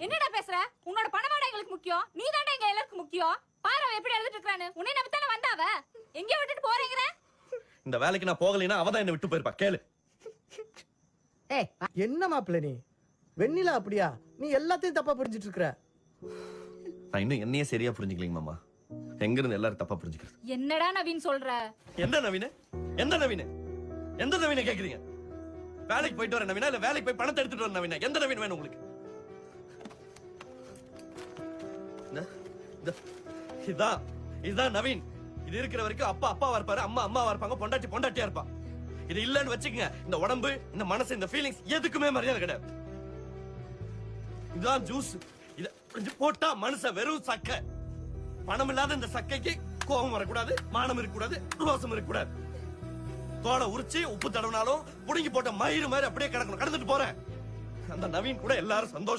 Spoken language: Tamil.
என்னடா பேசுற? உன்னோட பணமாடா எங்களுக்கு முக்கியம். நீ தான்டா எங்க எல்லாருக்கும் முக்கியம். பாரு அவ எப்படி எழுதிட்டு இருக்கானு. உன்னை நம்பி தானே வந்தாவ. எங்க விட்டுட்டு போறீங்கற? இந்த வேலைக்கு நான் போகலைனா அவ தான் என்ன விட்டு போயிருப்பா. கேளு. ஏய் என்ன மாப்ள நீ? வெண்ணிலா அப்படியா? நீ எல்லாத்தையும் தப்பா புரிஞ்சிட்டு இருக்கற. நான் இன்னும் என்னையே சரியா புரிஞ்சிக்கலங்க மாமா. எங்க இருந்து எல்லாரும் தப்பா புரிஞ்சிக்கிறது? என்னடா நவீன் சொல்ற? எந்த நவீன? எந்த நவீன? எந்த நவீன கேக்குறீங்க? வேலைக்கு போயிட்டு வர நவீனா இல்ல வேலைக்கு போய் பணத்தை எடுத்துட்டு வர நவீனா? எந்த நவீன் வேணும் உங்களுக்கு? இதுதான் நவீன். இது இருக்கிற வரைக்கும் அப்பா அப்பாவா இருப்பாரு, அம்மா அம்மாவா இருப்பாங்க, பொண்டாட்டி பொண்டாட்டியா இருப்பா. இது இல்லன்னு வச்சுக்கங்க, இந்த உடம்பு, இந்த மனசு, இந்த ஃபீலிங்ஸ் எதுக்குமே மரியாதை கிடையாது. இதுதான் ஜூஸ். இத கொஞ்சம் போட்டா மனுஷன் வெறும் சக்கை. பணம் இல்லாத இந்த சக்கைக்கு கோபம் வரக்கூடாது, மானம் இருக்கக்கூடாது, ரோசம் இருக்கக்கூடாது. தோலை உரிச்சு உப்பு தடவினாலும் புடுங்கி போட்ட மயிறு மாதிரி அப்படியே கிடக்கணும். கடந்துட்டு போறேன். அந்த நவீன் கூட எல்லாரும் சந்தோஷம்.